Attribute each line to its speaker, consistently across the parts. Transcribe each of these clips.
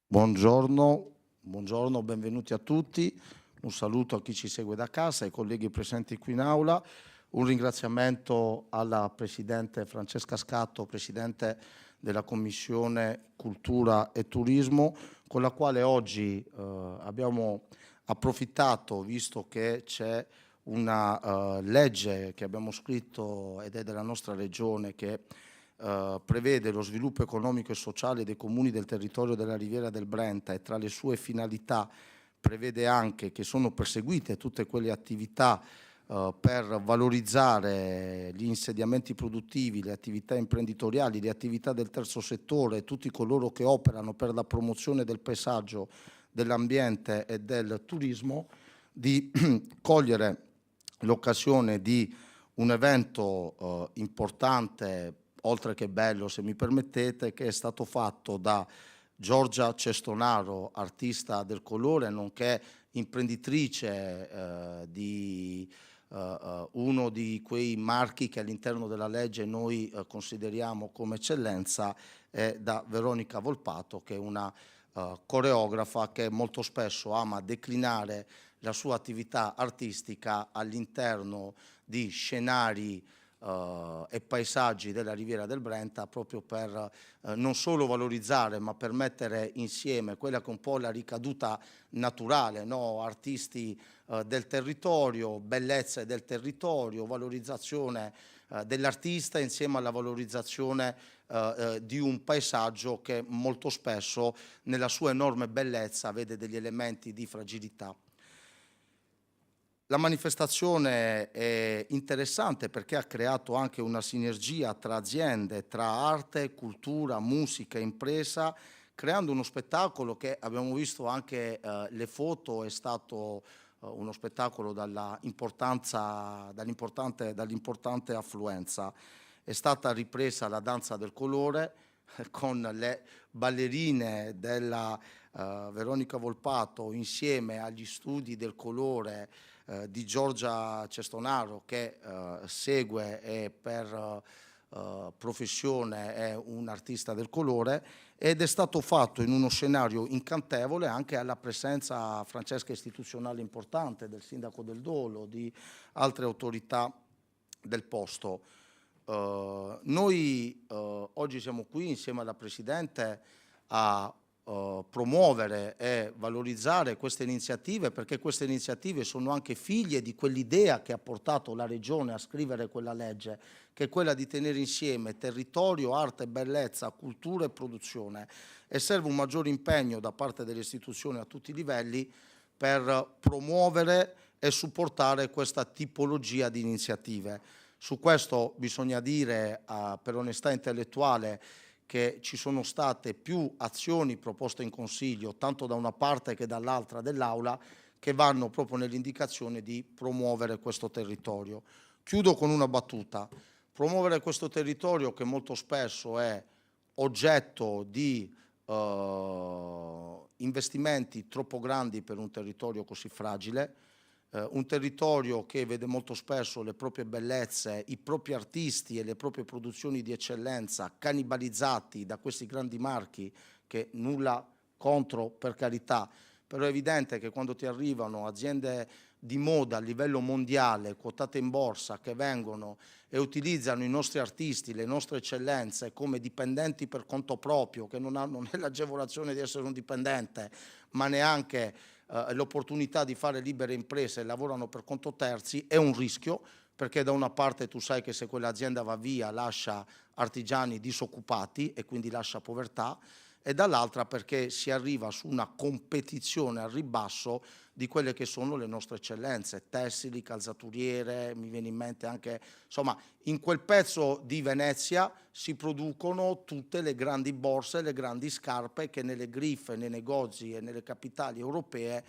Speaker 1: Buongiorno, benvenuti a tutti. Un saluto a chi ci segue da casa, ai colleghi presenti qui in aula. Un ringraziamento alla Presidente Francesca Scatto, Presidente della Commissione Cultura e Turismo, con la quale oggi abbiamo approfittato, visto che c'è una legge che abbiamo scritto ed è della nostra Regione che prevede lo sviluppo economico e sociale dei comuni del territorio della Riviera del Brenta e tra le sue finalità prevede anche che sono perseguite tutte quelle attività per valorizzare gli insediamenti produttivi, le attività imprenditoriali, le attività del terzo settore, tutti coloro che operano per la promozione del paesaggio, dell'ambiente e del turismo, di cogliere l'occasione di un evento importante, oltre che bello se mi permettete, che è stato fatto da Giorgia Cestonaro, artista del colore, nonché imprenditrice di uno di quei marchi che all'interno della legge noi consideriamo come eccellenza, è da Veronica Volpato, che è una coreografa che molto spesso ama declinare la sua attività artistica all'interno di scenari e paesaggi della Riviera del Brenta, proprio per non solo valorizzare ma per mettere insieme quella che è un po' la ricaduta naturale, no? Artisti del territorio, bellezze del territorio, valorizzazione dell'artista insieme alla valorizzazione di un paesaggio che molto spesso nella sua enorme bellezza vede degli elementi di fragilità. La manifestazione è interessante perché ha creato anche una sinergia tra aziende, tra arte, cultura, musica, impresa, creando uno spettacolo che abbiamo visto anche le foto, è stato uno spettacolo dall'importante affluenza. È stata ripresa la danza del colore con le ballerine della Veronica Volpato insieme agli studi del colore di Giorgia Cestonaro, che segue e per professione è un artista del colore, ed è stato fatto in uno scenario incantevole anche alla presenza francesca istituzionale importante del sindaco del Dolo, di altre autorità del posto. Noi oggi siamo qui insieme alla Presidente a promuovere e valorizzare queste iniziative, perché queste iniziative sono anche figlie di quell'idea che ha portato la Regione a scrivere quella legge, che è quella di tenere insieme territorio, arte, bellezza, cultura e produzione, e serve un maggiore impegno da parte delle istituzioni a tutti i livelli per promuovere e supportare questa tipologia di iniziative. Su questo bisogna dire, per onestà intellettuale, che ci sono state più azioni proposte in Consiglio, tanto da una parte che dall'altra dell'Aula, che vanno proprio nell'indicazione di promuovere questo territorio. Chiudo con una battuta. Promuovere questo territorio che molto spesso è oggetto di investimenti troppo grandi per un territorio così fragile, un territorio che vede molto spesso le proprie bellezze, i propri artisti e le proprie produzioni di eccellenza cannibalizzati da questi grandi marchi, che nulla contro, per carità, però è evidente che quando ti arrivano aziende di moda a livello mondiale, quotate in borsa, che vengono e utilizzano i nostri artisti, le nostre eccellenze come dipendenti per conto proprio, che non hanno né l'agevolazione di essere un dipendente, ma neanche l'opportunità di fare libere imprese e lavorano per conto terzi, è un rischio, perché da una parte tu sai che se quell'azienda va via lascia artigiani disoccupati e quindi lascia povertà, e dall'altra perché si arriva su una competizione al ribasso di quelle che sono le nostre eccellenze, tessili, calzaturiere, mi viene in mente anche, insomma, in quel pezzo di Venezia si producono tutte le grandi borse, le grandi scarpe che nelle griffe, nei negozi e nelle capitali europee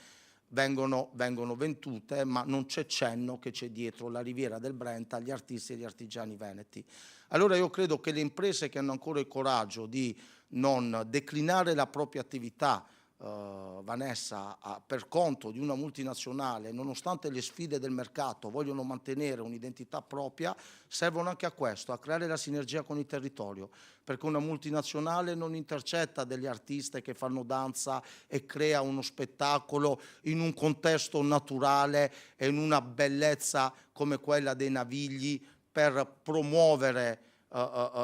Speaker 1: vengono vendute, ma non c'è cenno che c'è dietro la Riviera del Brenta, gli artisti e gli artigiani veneti. Allora io credo che le imprese che hanno ancora il coraggio di non declinare la propria attività Vanessa, per conto di una multinazionale, nonostante le sfide del mercato, vogliono mantenere un'identità propria, servono anche a questo, a creare la sinergia con il territorio, perché una multinazionale non intercetta degli artisti che fanno danza e crea uno spettacolo in un contesto naturale e in una bellezza come quella dei Navigli per promuovere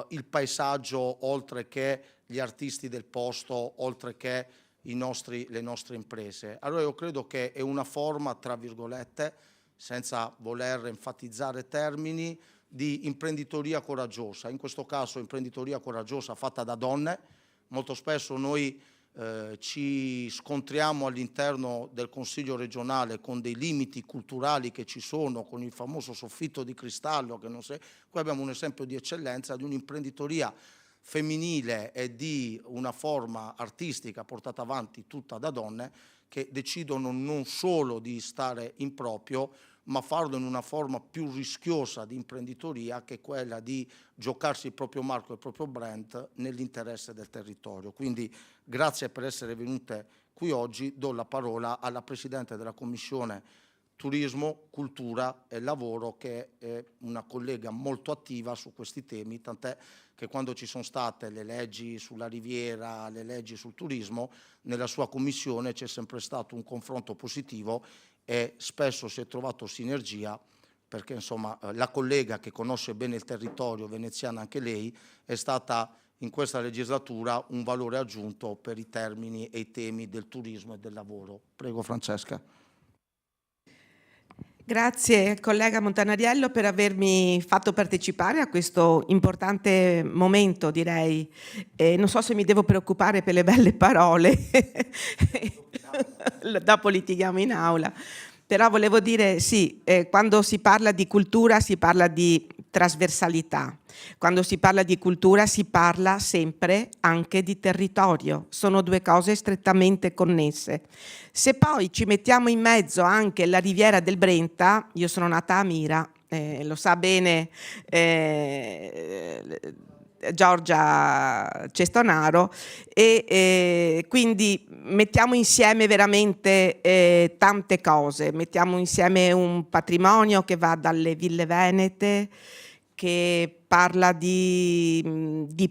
Speaker 1: il paesaggio, oltre che gli artisti del posto, oltre che le nostre imprese. Allora io credo che è una forma, tra virgolette, senza voler enfatizzare termini, di imprenditoria coraggiosa. In questo caso imprenditoria coraggiosa fatta da donne. Molto spesso noi ci scontriamo all'interno del Consiglio regionale con dei limiti culturali che ci sono, con il famoso soffitto di cristallo, che non sei. Qui abbiamo un esempio di eccellenza di un'imprenditoria femminile e di una forma artistica portata avanti tutta da donne che decidono non solo di stare in proprio, ma farlo in una forma più rischiosa di imprenditoria, che è quella di giocarsi il proprio marco e il proprio brand nell'interesse del territorio. Quindi grazie per essere venute qui oggi. Do la parola alla Presidente della Commissione Turismo, Cultura e Lavoro, che è una collega molto attiva su questi temi, tant'è che quando ci sono state le leggi sulla Riviera, le leggi sul turismo, nella sua commissione c'è sempre stato un confronto positivo e spesso si è trovato sinergia, perché insomma la collega che conosce bene il territorio veneziano, anche lei, è stata in questa legislatura un valore aggiunto per i termini e i temi del turismo e del lavoro. Prego Francesca.
Speaker 2: Grazie collega Montanariello per avermi fatto partecipare a questo importante momento, direi. Non so se mi devo preoccupare per le belle parole, dopo litighiamo in aula. Però volevo dire, sì, quando si parla di cultura si parla di trasversalità, quando si parla di cultura si parla sempre anche di territorio, sono due cose strettamente connesse. Se poi ci mettiamo in mezzo anche la Riviera del Brenta, io sono nata a Mira, lo sa bene Giorgia Cestonaro, e quindi mettiamo insieme veramente tante cose, mettiamo insieme un patrimonio che va dalle ville venete, che parla di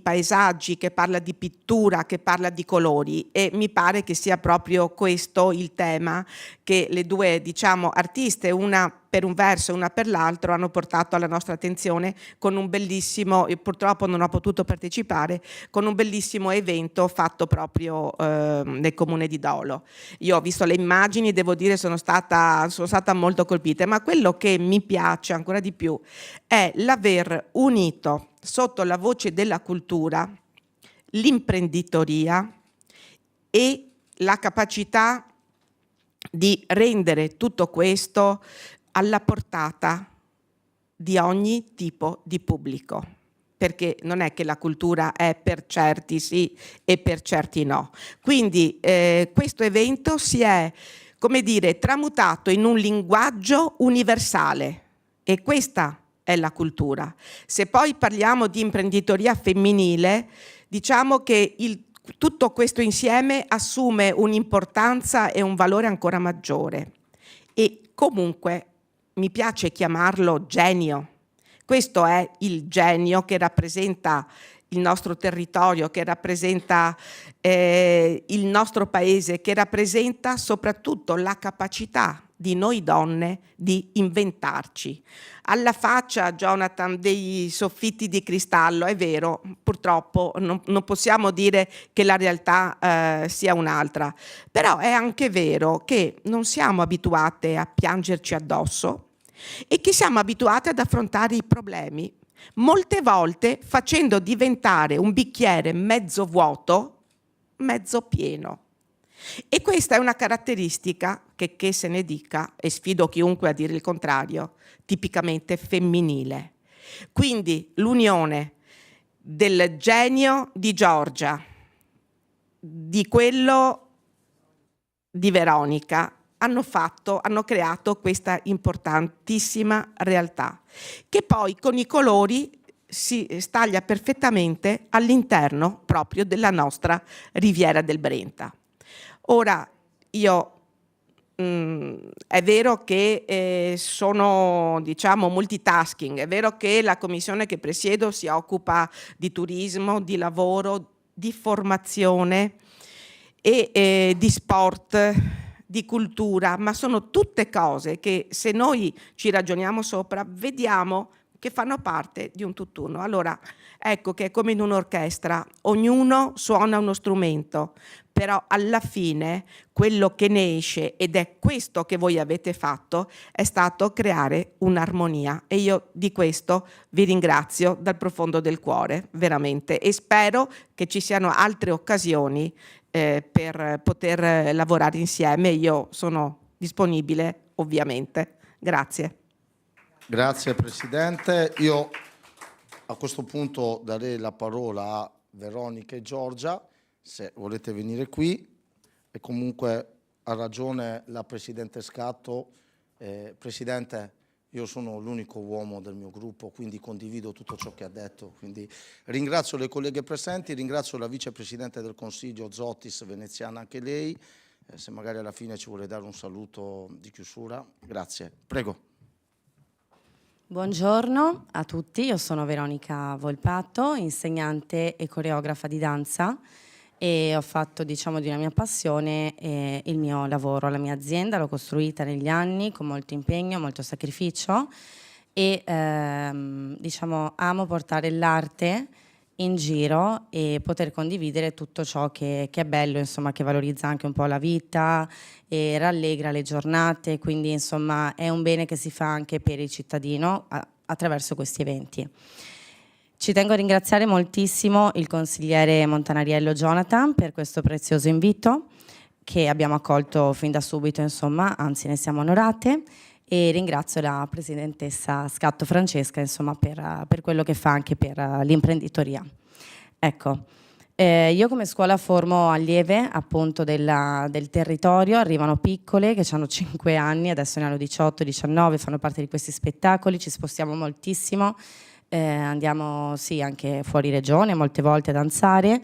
Speaker 2: paesaggi, che parla di pittura, che parla di colori, e mi pare che sia proprio questo il tema che le due, diciamo, artiste, una per un verso e una per l'altro, hanno portato alla nostra attenzione con un bellissimo, e purtroppo non ho potuto partecipare, con un bellissimo evento fatto proprio nel comune di Dolo. Io ho visto le immagini, devo dire sono stata molto colpita, ma quello che mi piace ancora di più è l'aver unito sotto la voce della cultura l'imprenditoria e la capacità di rendere tutto questo alla portata di ogni tipo di pubblico, perché non è che la cultura è per certi sì e per certi no. Quindi questo evento si è, come dire, tramutato in un linguaggio universale, e questa è la cultura. Se poi parliamo di imprenditoria femminile, diciamo che tutto questo insieme assume un'importanza e un valore ancora maggiore. E comunque mi piace chiamarlo genio. Questo è il genio che rappresenta il nostro territorio, che rappresenta il nostro paese, che rappresenta soprattutto la capacità di noi donne di inventarci. Alla faccia, Jonathan, dei soffitti di cristallo, è vero, purtroppo non possiamo dire che la realtà sia un'altra, però è anche vero che non siamo abituate a piangerci addosso e che siamo abituate ad affrontare i problemi, molte volte facendo diventare un bicchiere mezzo vuoto, mezzo pieno. E questa è una caratteristica che se ne dica, e sfido chiunque a dire il contrario, tipicamente femminile. Quindi l'unione del genio di Giorgia, di quello di Veronica, hanno creato questa importantissima realtà, che poi con i colori si staglia perfettamente all'interno proprio della nostra Riviera del Brenta. Ora, è vero che sono, diciamo, multitasking, è vero che la commissione che presiedo si occupa di turismo, di lavoro, di formazione e di sport, di cultura, ma sono tutte cose che, se noi ci ragioniamo sopra, vediamo che fanno parte di un tutt'uno. Allora, ecco che è come in un'orchestra, ognuno suona uno strumento, però alla fine quello che ne esce, ed è questo che voi avete fatto, è stato creare un'armonia, e io di questo vi ringrazio dal profondo del cuore, veramente, e spero che ci siano altre occasioni per poter lavorare insieme. Io sono disponibile, ovviamente. Grazie.
Speaker 1: Grazie Presidente. Io a questo punto darei la parola a Veronica e Giorgia, se volete venire qui, e comunque ha ragione la Presidente Scatto. Presidente, io sono l'unico uomo del mio gruppo, quindi condivido tutto ciò che ha detto. Quindi ringrazio le colleghe presenti, ringrazio la Vicepresidente del Consiglio Zottis, veneziana anche lei, se magari alla fine ci vuole dare un saluto di chiusura. Grazie. Prego.
Speaker 3: Buongiorno a tutti, io sono Veronica Volpato, insegnante e coreografa di danza, e ho fatto, diciamo, di una mia passione il mio lavoro. La mia azienda l'ho costruita negli anni con molto impegno, molto sacrificio, e diciamo, amo portare l'arte in giro e poter condividere tutto ciò che è bello, insomma, che valorizza anche un po' la vita e rallegra le giornate, quindi insomma è un bene che si fa anche per il cittadino attraverso questi eventi. Ci tengo a ringraziare moltissimo il consigliere Montanariello Jonathan per questo prezioso invito che abbiamo accolto fin da subito, insomma, anzi ne siamo onorate, e ringrazio la presidentessa Scatto Francesca, insomma, per quello che fa anche per l'imprenditoria. Ecco, io come scuola formo allieve appunto del territorio, arrivano piccole che hanno 5 anni, adesso ne hanno 18, 19, fanno parte di questi spettacoli, ci spostiamo moltissimo, andiamo sì anche fuori regione molte volte a danzare,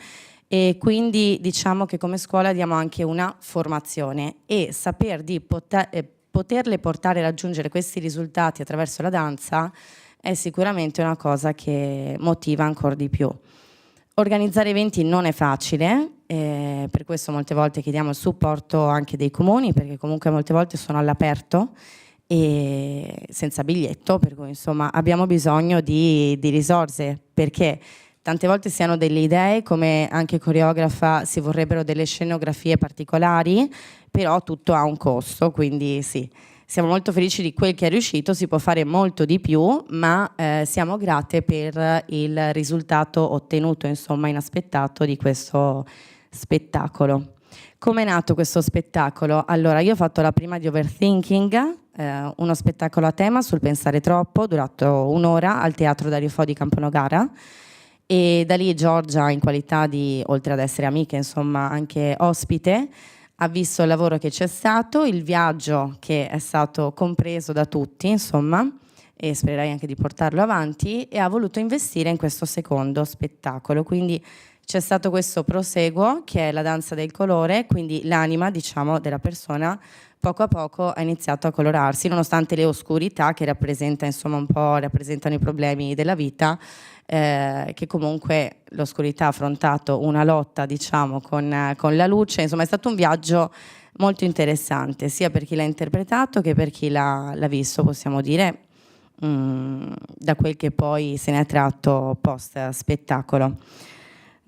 Speaker 3: e quindi diciamo che come scuola diamo anche una formazione, e saper di poterle portare a raggiungere questi risultati attraverso la danza è sicuramente una cosa che motiva ancora di più. Organizzare eventi non è facile, per questo molte volte chiediamo il supporto anche dei comuni, perché comunque molte volte sono all'aperto e senza biglietto, per cui insomma abbiamo bisogno di risorse, perché tante volte si hanno delle idee, come anche coreografa si vorrebbero delle scenografie particolari, però tutto ha un costo, quindi sì, siamo molto felici di quel che è riuscito, si può fare molto di più, ma siamo grate per il risultato ottenuto, insomma, inaspettato di questo spettacolo. Come è nato questo spettacolo? Allora, io ho fatto la prima di Overthinking, uno spettacolo a tema sul pensare troppo, durato un'ora al Teatro Dario Fo di Camponogara, e da lì Giorgia, in qualità di, oltre ad essere amica, insomma, anche ospite, ha visto il lavoro che c'è stato, il viaggio che è stato compreso da tutti, insomma, e spererei anche di portarlo avanti, e ha voluto investire in questo secondo spettacolo. Quindi c'è stato questo proseguo che è la danza del colore, quindi l'anima, diciamo, della persona poco a poco ha iniziato a colorarsi, nonostante le oscurità che rappresenta, insomma, un po' rappresentano i problemi della vita, che comunque l'oscurità ha affrontato una lotta, diciamo, con la luce. Insomma, è stato un viaggio molto interessante, sia per chi l'ha interpretato che per chi l'ha visto, possiamo dire, da quel che poi se ne è tratto post spettacolo.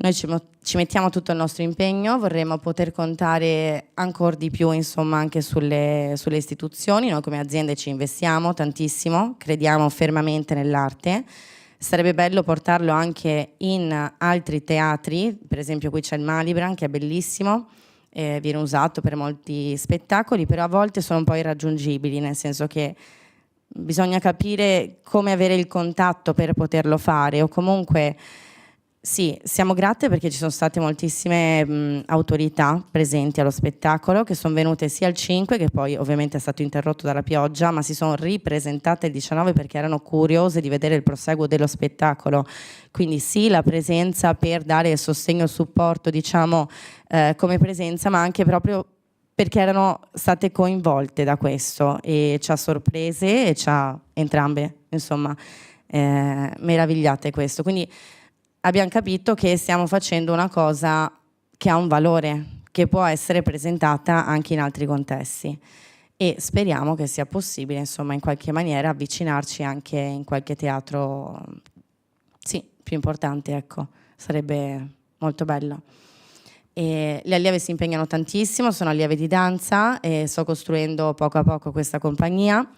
Speaker 3: Noi ci mettiamo tutto il nostro impegno, vorremmo poter contare ancora di più, insomma, anche sulle istituzioni. Noi come aziende ci investiamo tantissimo, crediamo fermamente nell'arte. Sarebbe bello portarlo anche in altri teatri, per esempio qui c'è il Malibran che è bellissimo, viene usato per molti spettacoli, però a volte sono un po' irraggiungibili, nel senso che bisogna capire come avere il contatto per poterlo fare, o comunque Sì, siamo grate perché ci sono state moltissime autorità presenti allo spettacolo che sono venute sia il 5, che poi ovviamente è stato interrotto dalla pioggia, ma si sono ripresentate il 19 perché erano curiose di vedere il proseguo dello spettacolo. Quindi sì, la presenza per dare sostegno e supporto, diciamo, come presenza, ma anche proprio perché erano state coinvolte da questo e ci ha sorprese e ci ha entrambe, insomma, meravigliate questo. Quindi abbiamo capito che stiamo facendo una cosa che ha un valore, che può essere presentata anche in altri contesti e speriamo che sia possibile, insomma, in qualche maniera avvicinarci anche in qualche teatro, sì, più importante, ecco, sarebbe molto bello. E le allieve si impegnano tantissimo, sono allieve di danza e sto costruendo poco a poco questa compagnia.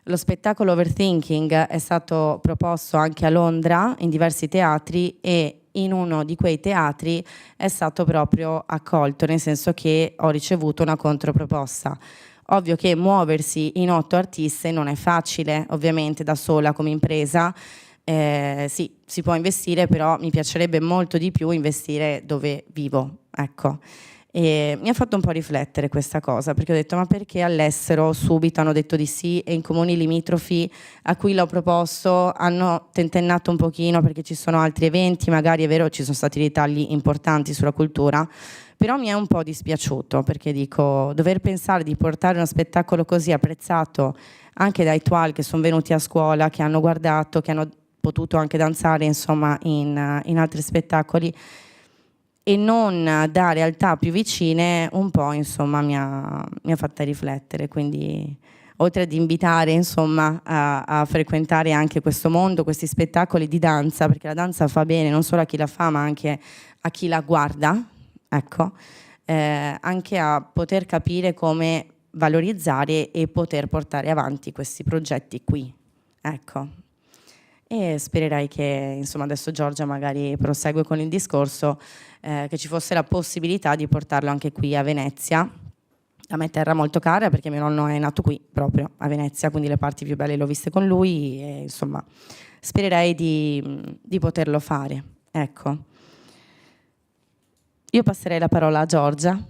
Speaker 3: Lo spettacolo Overthinking è stato proposto anche a Londra in diversi teatri e in uno di quei teatri è stato proprio accolto, nel senso che ho ricevuto una controproposta. Ovvio che muoversi in 8 artiste non è facile, ovviamente da sola come impresa. Sì, si può investire, però mi piacerebbe molto di più investire dove vivo, ecco. E mi ha fatto un po' riflettere questa cosa, perché ho detto ma perché all'estero subito hanno detto di sì e in comuni limitrofi a cui l'ho proposto hanno tentennato un pochino perché ci sono altri eventi, magari è vero ci sono stati dei tagli importanti sulla cultura, però mi è un po' dispiaciuto perché dico dover pensare di portare uno spettacolo così apprezzato anche dai TWAL che sono venuti a scuola, che hanno guardato, che hanno potuto anche danzare insomma in altri spettacoli e non da realtà più vicine un po' insomma mi ha fatta riflettere, quindi oltre ad invitare insomma a frequentare anche questo mondo, questi spettacoli di danza, perché la danza fa bene non solo a chi la fa ma anche a chi la guarda, ecco, anche a poter capire come valorizzare e poter portare avanti questi progetti qui, ecco. E spererei che insomma adesso Giorgia magari prosegue con il discorso, che ci fosse la possibilità di portarlo anche qui a Venezia, a me terra molto cara perché mio nonno è nato qui proprio a Venezia, quindi le parti più belle le ho viste con lui e insomma spererei di poterlo fare, ecco. Io passerei la parola a Giorgia.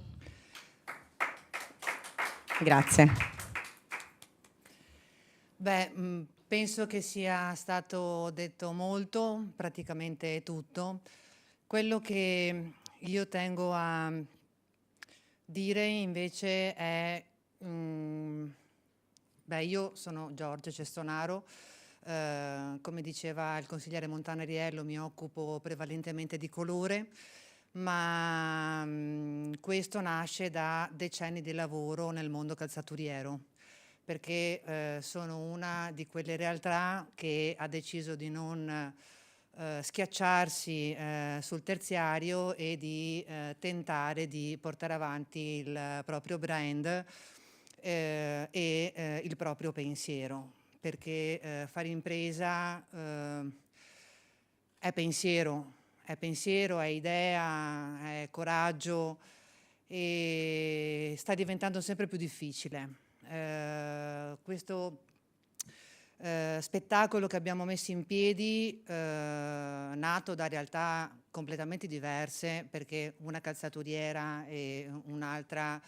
Speaker 3: Grazie.
Speaker 4: Beh, penso che sia stato detto molto, praticamente tutto. Quello che io tengo a dire invece è, io sono Giorgia Cestonaro, come diceva il consigliere Montanariello mi occupo prevalentemente di colore, ma questo nasce da decenni di lavoro nel mondo calzaturiero, perché sono una di quelle realtà che ha deciso di non schiacciarsi sul terziario e di tentare di portare avanti il proprio brand e il proprio pensiero, perché fare impresa è pensiero, è idea, è coraggio e sta diventando sempre più difficile. Questo spettacolo che abbiamo messo in piedi, nato da realtà completamente diverse, perché una calzaturiera e un'altra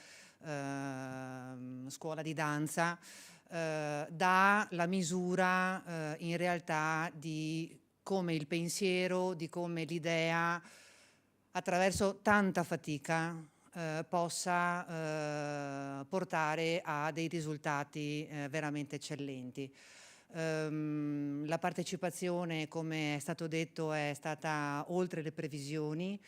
Speaker 4: scuola di danza, dà la misura in realtà di come il pensiero, di come l'idea, attraverso tanta fatica, possa portare a dei risultati veramente eccellenti. La partecipazione, come è stato detto, è stata oltre le previsioni.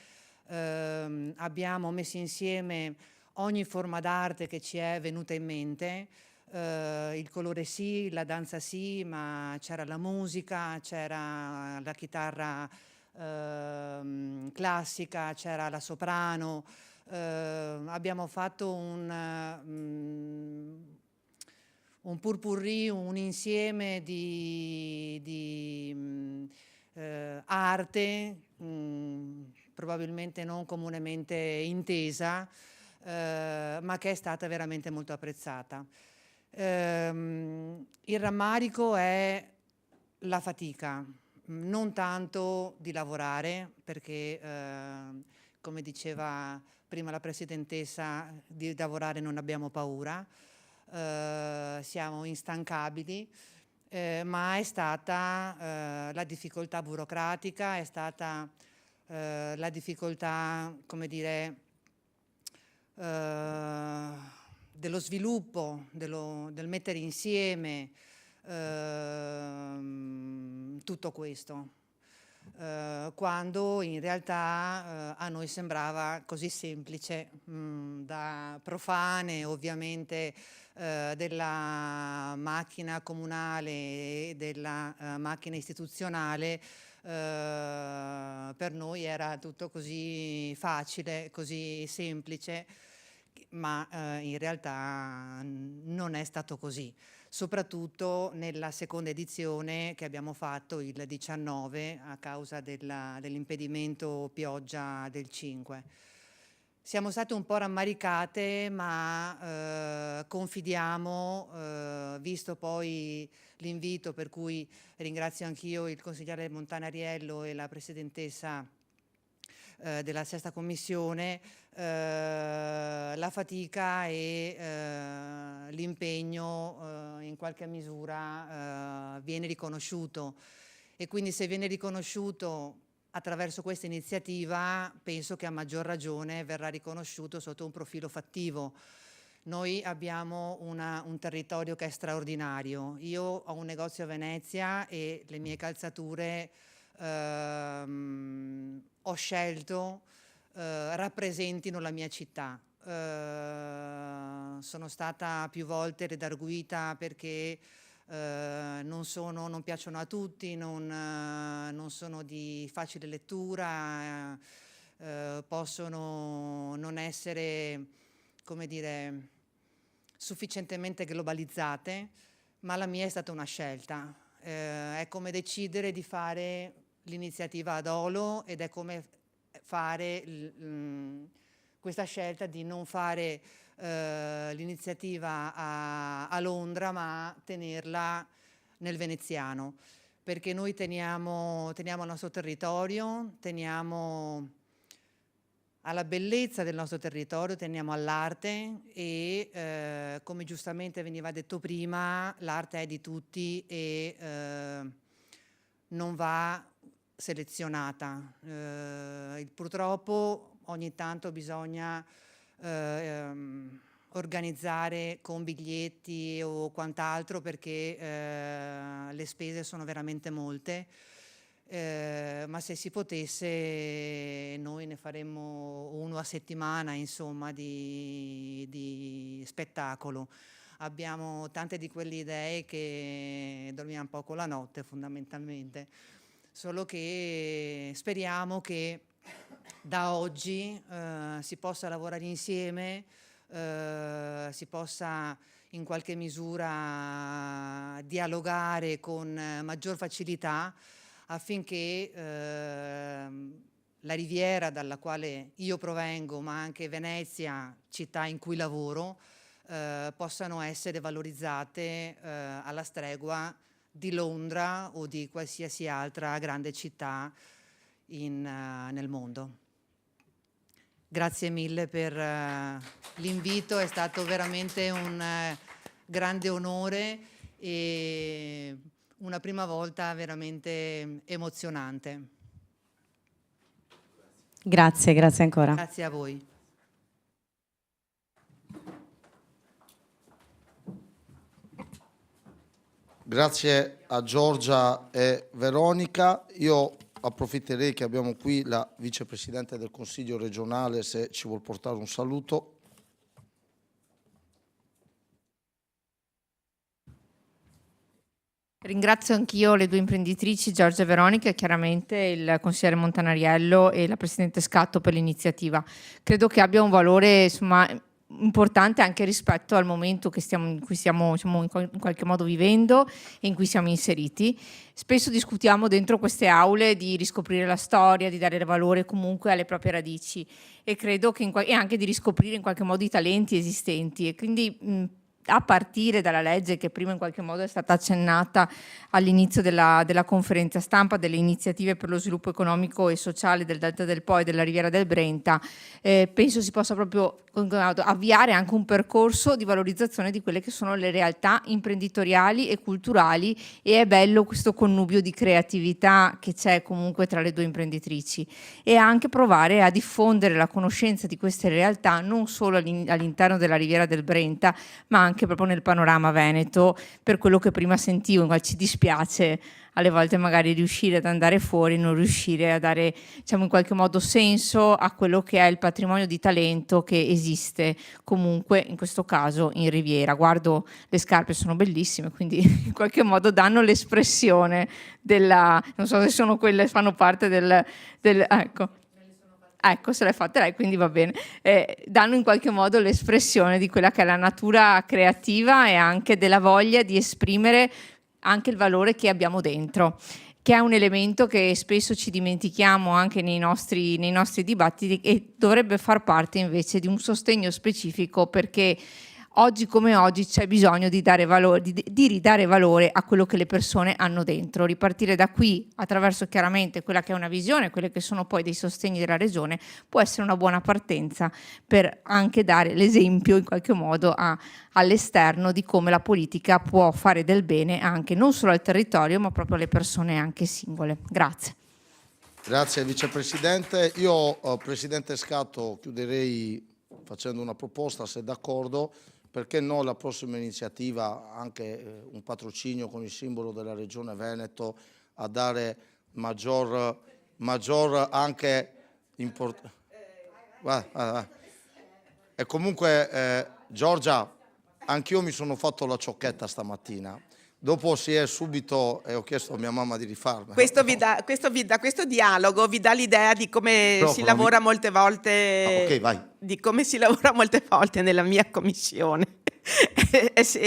Speaker 4: Abbiamo messo insieme ogni forma d'arte che ci è venuta in mente. Il colore sì, la danza sì, ma c'era la musica, c'era la chitarra classica, c'era la soprano. Abbiamo fatto un potpourri, un insieme di arte, probabilmente non comunemente intesa, ma che è stata veramente molto apprezzata. Il rammarico è la fatica, non tanto di lavorare, perché come diceva prima la Presidentessa, di lavorare non abbiamo paura, siamo instancabili, ma è stata la difficoltà burocratica, è stata la difficoltà, come dire, dello sviluppo, del mettere insieme tutto questo, quando in realtà a noi sembrava così semplice, da profane ovviamente della macchina comunale e della macchina istituzionale. Per noi era tutto così facile, così semplice, ma in realtà non è stato così, soprattutto nella seconda edizione che abbiamo fatto il 19 a causa dell'impedimento pioggia del 5. Siamo state un po' rammaricate, ma confidiamo, visto poi l'invito, per cui ringrazio anch'io il consigliere Montanariello e la presidentessa della sesta commissione, la fatica e l'impegno in qualche misura viene riconosciuto, e quindi se viene riconosciuto attraverso questa iniziativa, penso che a maggior ragione verrà riconosciuto sotto un profilo fattivo. Noi abbiamo un territorio che è straordinario. Io ho un negozio a Venezia e le mie calzature ho scelto rappresentino la mia città. Sono stata più volte redarguita perché non piacciono a tutti, non sono di facile lettura, possono non essere, come dire, sufficientemente globalizzate, ma la mia è stata una scelta. È come decidere di fare l'iniziativa ad Olo, ed è come fare questa scelta di non fare l'iniziativa a Londra, ma tenerla nel veneziano, perché noi teniamo il nostro territorio, teniamo alla bellezza del nostro territorio, teniamo all'arte e come giustamente veniva detto prima, l'arte è di tutti e non va selezionata. Purtroppo ogni tanto bisogna organizzare con biglietti o quant'altro, perché le spese sono veramente molte, ma se si potesse noi ne faremmo uno a settimana, insomma, di spettacolo. Abbiamo tante di quelle idee che dormiamo poco la notte, fondamentalmente, solo che speriamo che da oggi si possa lavorare insieme, si possa in qualche misura dialogare con maggior facilità, affinché la Riviera, dalla quale io provengo, ma anche Venezia, città in cui lavoro, possano essere valorizzate alla stregua di Londra o di qualsiasi altra grande città nel mondo. Grazie mille per l'invito, è stato veramente un grande onore e una prima volta veramente emozionante.
Speaker 3: Grazie, grazie ancora.
Speaker 4: Grazie a voi.
Speaker 1: Grazie a Giorgia e Veronica. Io approfitterei che abbiamo qui la vicepresidente del Consiglio regionale, se ci vuol portare un saluto.
Speaker 5: Ringrazio anch'io le due imprenditrici, Giorgia e Veronica, e chiaramente il consigliere Montanariello e la presidente Scatto per l'iniziativa. Credo che abbia un valore, insomma, importante anche rispetto al momento in cui stiamo in qualche modo vivendo e in cui siamo inseriti. Spesso discutiamo dentro queste aule di riscoprire la storia, di dare valore comunque alle proprie radici, e credo che e anche di riscoprire in qualche modo i talenti esistenti, e quindi a partire dalla legge che prima in qualche modo è stata accennata all'inizio della conferenza stampa, delle iniziative per lo sviluppo economico e sociale del Delta del Po e della Riviera del Brenta, penso si possa proprio avviare anche un percorso di valorizzazione di quelle che sono le realtà imprenditoriali e culturali, e è bello questo connubio di creatività che c'è comunque tra le due imprenditrici, e anche provare a diffondere la conoscenza di queste realtà non solo all'interno della Riviera del Brenta, ma anche proprio nel panorama veneto. Per quello che prima sentivo, ci dispiace alle volte magari riuscire ad andare fuori, non riuscire a dare, diciamo, in qualche modo senso a quello che è il patrimonio di talento che esiste comunque in questo caso in Riviera. Guardo, le scarpe sono bellissime, quindi in qualche modo danno l'espressione della, non so se sono quelle, fanno parte ecco, se l'hai fatta lei, quindi va bene. Danno in qualche modo l'espressione di quella che è la natura creativa e anche della voglia di esprimere anche il valore che abbiamo dentro, che è un elemento che spesso ci dimentichiamo anche nei nostri dibattiti, e dovrebbe far parte invece di un sostegno specifico, perché oggi come oggi c'è bisogno di dare valore, di ridare valore a quello che le persone hanno dentro, ripartire da qui attraverso chiaramente quella che è una visione, quelle che sono poi dei sostegni della Regione, può essere una buona partenza per anche dare l'esempio in qualche modo all'esterno di come la politica può fare del bene anche non solo al territorio, ma proprio alle persone anche singole. Grazie.
Speaker 1: Grazie Vicepresidente. Io, Presidente Scatto, chiuderei facendo una proposta, se d'accordo. Perché no, la prossima iniziativa, anche un patrocinio con il simbolo della Regione Veneto, a dare maggior anche importanza. E comunque, Giorgia, anch'io mi sono fatto la ciocchetta stamattina. Dopo si è subito, e ho chiesto a mia mamma di rifarmela.
Speaker 2: Questo dialogo vi dà l'idea di come si lavora molte volte.
Speaker 1: Ok, vai.
Speaker 2: Di come si lavora molte volte nella mia commissione.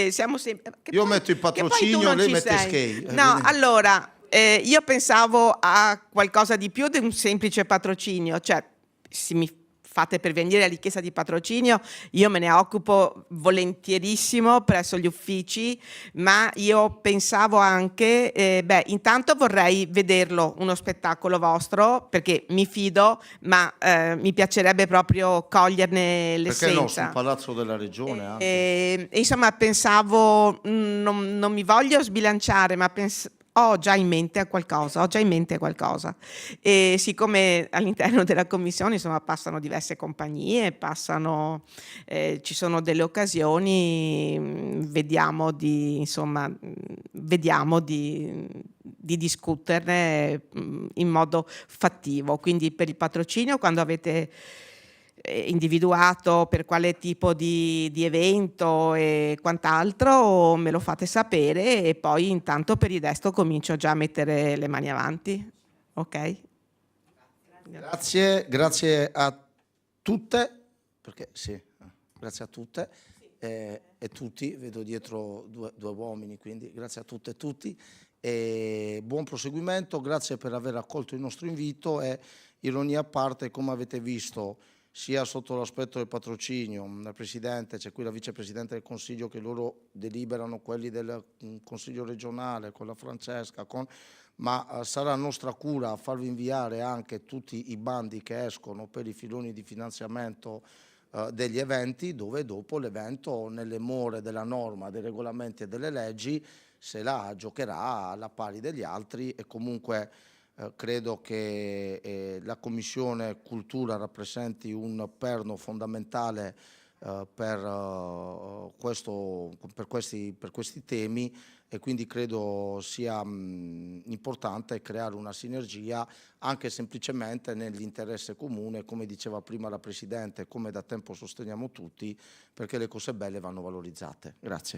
Speaker 2: Siamo sempre.
Speaker 1: Io metto il patrocinio, lei mette Skate.
Speaker 2: No, allora, io pensavo a qualcosa di più di un semplice patrocinio, cioè se mi fate pervenire la richiesta di patrocinio, io me ne occupo volentierissimo presso gli uffici, ma io pensavo anche, intanto vorrei vederlo uno spettacolo vostro, perché mi fido, ma mi piacerebbe proprio coglierne l'essenza.
Speaker 1: Perché no, sul Palazzo della Regione anche.
Speaker 2: Insomma, pensavo, non mi voglio sbilanciare, ma ho già in mente qualcosa, e siccome all'interno della commissione insomma passano diverse compagnie, ci sono delle occasioni, vediamo di discuterne in modo fattivo. Quindi per il patrocinio, quando avete individuato per quale tipo di evento e quant'altro, me lo fate sapere, e poi intanto per il resto comincio già a mettere le mani avanti. Ok?
Speaker 1: Grazie a tutte, perché sì, grazie a tutte e tutti, vedo dietro due uomini, quindi grazie a tutte e tutti, e buon proseguimento, grazie per aver accolto il nostro invito, e ironia a parte, come avete visto, sia sotto l'aspetto del patrocinio, la Presidente, c'è qui la Vicepresidente del Consiglio che loro deliberano, quelli del Consiglio regionale, con la Francesca, ma sarà nostra cura farvi inviare anche tutti i bandi che escono per i filoni di finanziamento degli eventi, dove dopo l'evento, nelle more della norma, dei regolamenti e delle leggi, se la giocherà alla pari degli altri, e comunque credo che la Commissione Cultura rappresenti un perno fondamentale per questi temi, e quindi credo sia importante creare una sinergia anche semplicemente nell'interesse comune, come diceva prima la Presidente, come da tempo sosteniamo tutti, perché le cose belle vanno valorizzate. Grazie.